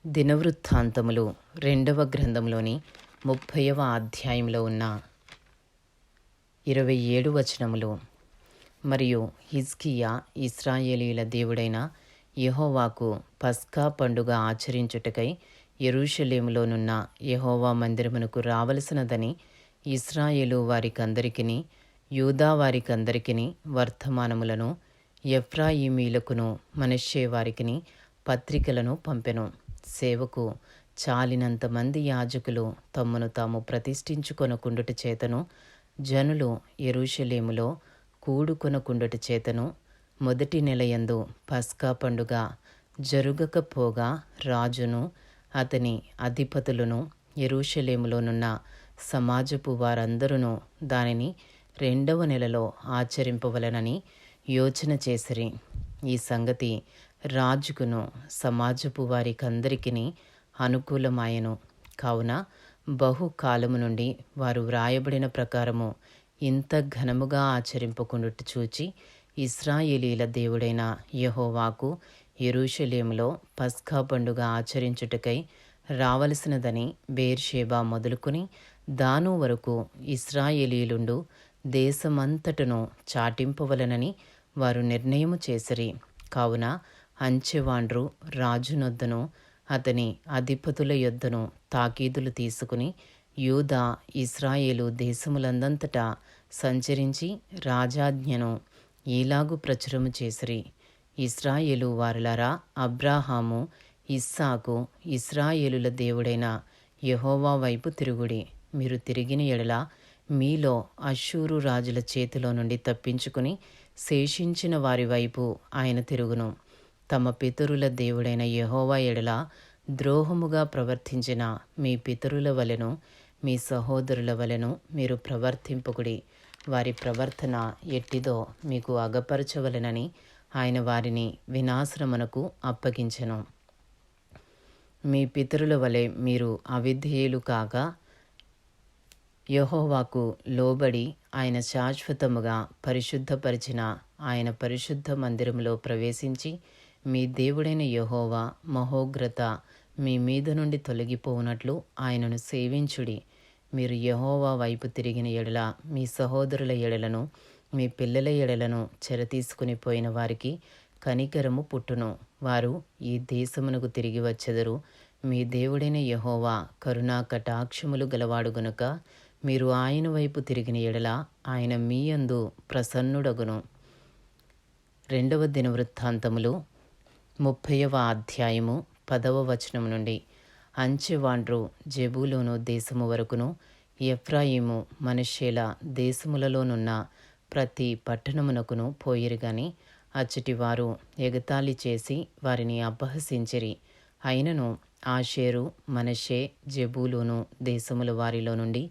దినవృత్తాంతములు 2వ గ్రంథంలోని 30వ అధ్యాయంలో ఉన్న 27 వచనములు. మరియు హిజ్కియా ఇశ్రాయేలీయుల దేవుడైన యెహోవాకు పస్కా పండుగ ఆచరించుటకై యెరూషలేములోనున్న యెహోవా మందిరమునకు రావలసినదని ఇశ్రాయేలు వారికందరికిని యూదా వారికందరికిని వర్తమానములను ఎఫ్రాయిమీలకును మనష్షే వారికిని పత్రికలను పంపెను. సేవకు చాలినంత మంది యాజకులు తమ్మును తాము ప్రతిష్ఠించుకొనకుండుట చేతను, జనులు యెరూషలేములో కూడుకొనకుండుట చేతను, మొదటి నెలయందు పస్కా పండుగ జరుగకపోగా రాజును అతని అధిపతులను యెరూషలేములోనున్న సమాజపు వారందరూ దానిని 2వ నెలలో ఆచరింపవలెనని యోచన చేసిరి. ఈ సంగతి రాజుకును సమాజపు వారికందరికిని అనుకూలమాయెను. కావున బహుకాలము నుండి వారు వ్రాయబడిన ప్రకారము ఇంత ఘనముగా ఆచరింపకుండుట చూచి ఇశ్రాయేలీల దేవుడైన యెహోవాకు యెరూషలేములో పస్కా పండుగ ఆచరించుటకై రావలసినదని బెయేర్షెబా మొదలుకొని దాను వరకు ఇశ్రాయేలీయులుండు దేశమంతటను చాటింపవలెనని వారు నిర్ణయము చేసిరి. కావున అంచెవాండ్రు రాజునొద్దను అతని అధిపతుల యొద్దను తాకీదులు తీసుకుని యూదా ఇశ్రాయేలు దేశములందంతటా సంచరించి రాజాజ్ఞను ఈలాగు ప్రచురము చేసిరి. ఇశ్రాయేలు వారలారా, అబ్రాహాము, ఇస్సాకు, ఇశ్రాయేలుల దేవుడైన యెహోవా వైపు తిరుగుడి. మీరు తిరిగిన ఎడల మీలో అష్షూరు రాజుల చేతిలో నుండి తప్పించుకుని శేషించిన వారి వైపు ఆయన తిరుగును. తమ పితరుల దేవుడైన యెహోవా ఎడల ద్రోహముగా ప్రవర్తించిన మీ పితరుల వలెను మీ సహోదరుల వలెను మీరు ప్రవర్తింపకుడి. వారి ప్రవర్తన ఎట్టిదో మీకు అగపరచవలెనని ఆయన వారిని వినాశనమునకు అప్పగించెను. మీ పితరుల వలె మీరు అవిధేయులు కాక యెహోవాకు లోబడి ఆయన శాశ్వతముగా పరిశుద్ధపరిచిన ఆయన పరిశుద్ధ మందిరములో ప్రవేశించి మీ దేవుడైన యెహోవా మహోగ్రత మీ మీద నుండి తొలగిపోవునట్లు ఆయనను సేవించుడి. మీరు యెహోవా వైపు తిరిగిన ఎడల మీ సహోదరుల ఎడలను మీ పిల్లల ఎడలను చెరతీసుకుని పోయిన వారికి కనికరము పుట్టును. వారు ఈ దేశమునకు తిరిగి వచ్చెదరు. మీ దేవుడైన యెహోవా కరుణా కటాక్షములు గలవాడు గనుక మీరు ఆయన వైపు తిరిగిన ఎడల ఆయన మీ యందు ప్రసన్నుడగును. 2వ దినవృత్తాంతములు 30వ అధ్యాయము 10వ వచనం నుండి. అంచెవాండ్రు జెబూలూను దేశము వరకును ఎఫ్రాయిము మనష్షేల దేశములలోనున్న ప్రతి పట్టణమునకును పోయిరి గాని అచ్చటి వారు ఎగతాళి చేసి వారిని అపహసించిరి. అయినను ఆషేరు, మనష్షే, జెబూలూను దేశముల వారిలో నుండి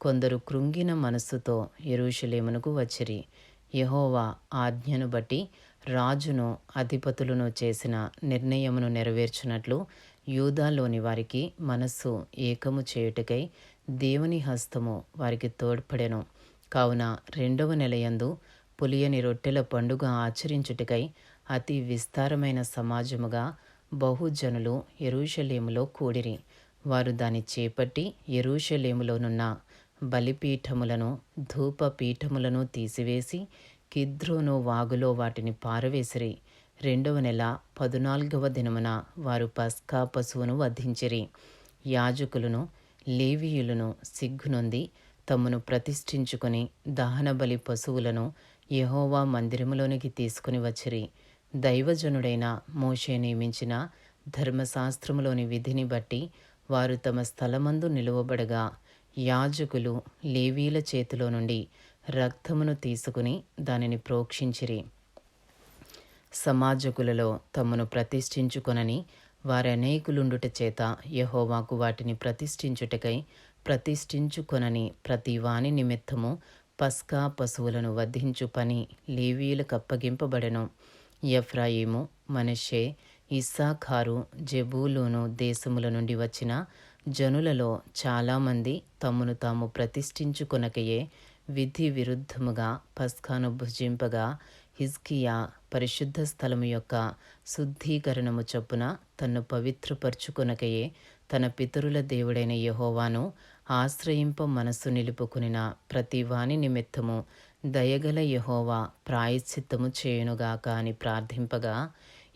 కొందరు కృంగిన మనస్సుతో యెరూషలేమునకు వచ్చిరి. యెహోవా ఆజ్ఞను బట్టి రాజును అధిపతులను చేసిన నిర్ణయమును నెరవేర్చునట్లు యూదాలోని వారికి మనస్సు ఏకము చేయుటకై దేవుని హస్తము వారికి తోడ్పడెను. కావున 2వ నెలయందు పులియని రొట్టెల పండుగ ఆచరించుటకై అతి విస్తారమైన సమాజముగా బహుజనులు యెరూషలేములో కూడిరి. వారు దాన్ని చేపట్టి యెరూషలేములోనున్న బలిపీఠములను ధూపపీఠములను తీసివేసి కిద్రోను వాగులో వాటిని పారవేసిరి. 2వ నెల 14వ దినమున వారు పస్కా పశువును వధించిరి. యాజకులను లేవీయులను సిగ్గునొంది తమను ప్రతిష్ఠించుకొని దహనబలి పశువులను యెహోవా మందిరములోనికి తీసుకుని వచ్చిరి. దైవజనుడైన మోషే నియమించిన ధర్మశాస్త్రములోని విధిని బట్టి వారు తమ స్థలమందు నిలువబడగా యాజకులు లేవీల చేతిలో నుండి రక్తమును తీసుకుని దానిని ప్రోక్షించిరి. సమాజకులలో తమను ప్రతిష్ఠించుకొనని వారనేకులుండుట చేత యెహోవాకు వాటిని ప్రతిష్ఠించుటకై ప్రతిష్ఠించుకొనని ప్రతి వాని నిమిత్తము పస్కా పశువులను వధించు పని లేవీయులకు అప్పగింపబడెను. ఎఫ్రాయిము, మనష్షే, ఇస్సాఖారు, జెబూలూను దేశముల నుండి వచ్చిన జనులలో చాలామంది తమను తాము ప్రతిష్ఠించుకొనకయే విధి విరుద్ధముగా పస్కాను భుజింపగా హిజ్కియా పరిశుద్ధ స్థలము యొక్క శుద్ధీకరణము చొప్పున తన్ను పవిత్రపరచుకొనకయే తన పితరుల దేవుడైన యెహోవాను ఆశ్రయింప మనస్సు నిలుపుకునిన ప్రతి వాని నిమిత్తము దయగల యెహోవా ప్రాయశ్చిత్తము చేయునుగాక అని ప్రార్థింపగా,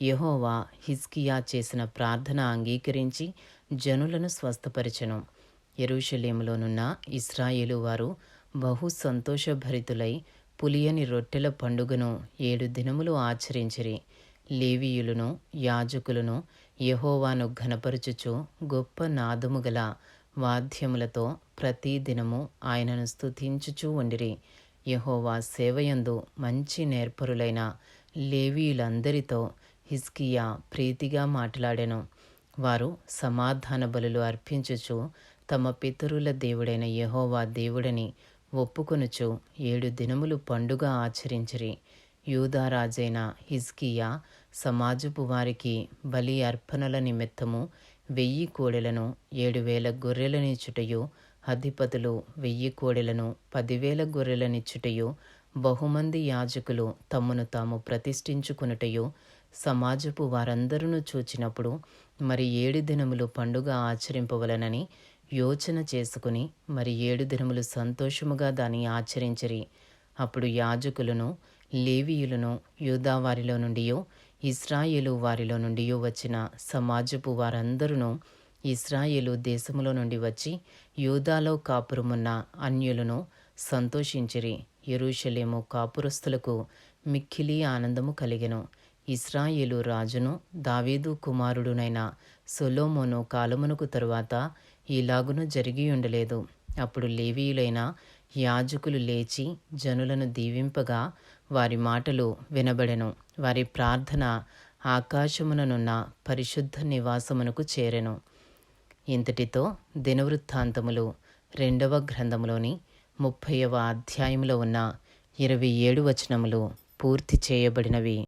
యెహోవా హిజ్కియా చేసిన ప్రార్థన అంగీకరించి జనులను స్వస్థపరచెను. యెరూషలేములోనున్న ఇశ్రాయేలు వారు బహు సంతోషభరితులై పులియని రొట్టెల పండుగను 7 దినములు ఆచరించిరి. లేవీయులను యాజకులను యెహోవాను ఘనపరచుచు గొప్ప నాదము గల వాద్యములతో ప్రతి దినము ఆయనను స్తుతించుచూ ఉండిరి. యెహోవా సేవయందు మంచి నేర్పరులైన లేవీయులందరితో హిజ్కియా ప్రీతిగా మాట్లాడెను. వారు సమాధాన బలులు అర్పించుచు తమ పితరుల దేవుడైన యెహోవా దేవుడని ఒప్పుకొనుచు 7 దినములు పండుగ ఆచరించిరి. యూదారాజైన హిజ్కియా సమాజపు వారికి బలి అర్పణల నిమిత్తము 1000 కోడెలను 7,000 గొర్రెలనిచ్చుటయు, అధిపతులు 1000 కోడెలను 10,000 గొర్రెలనిచ్చుటయు, బహుమంది యాజకులు తమ్మును తాము ప్రతిష్ఠించుకొనుటయు సమాజపు వారందరూ చూచినప్పుడు మరి 7 దినములు పండుగ ఆచరింపవలనని యోచన చేసుకుని మరి 7 దినములు సంతోషముగా దాన్ని ఆచరించిరి. అప్పుడు యాజకులను లేవీయులను యూదావారిలో నుండియో ఇశ్రాయేలు వారిలో నుండియో వచ్చిన సమాజపు వారందరూ ఇశ్రాయేలు దేశములో నుండి వచ్చి యూదాలో కాపురమున్న అన్యులను సంతోషించిరి. యెరూషలేము కాపురస్తులకు మిక్కిలి ఆనందము కలిగెను. ఇశ్రాయేలు రాజును దావీదు కుమారుడునైన సొలొమోను కాలమునకు తరువాత ఇలాగున జరిగి ఉండలేదు. అప్పుడు లేవీయులైన యాజకులు లేచి జనులను దీవింపగా వారి మాటలు వినబడెను. వారి ప్రార్థన ఆకాశముననున్న పరిశుద్ధ నివాసమునకు చేరెను. ఇంతటితో దినవృత్తాంతములు 2వ గ్రంథములోని 30వ అధ్యాయములో ఉన్న 27 వచనములు పూర్తి చేయబడినవి.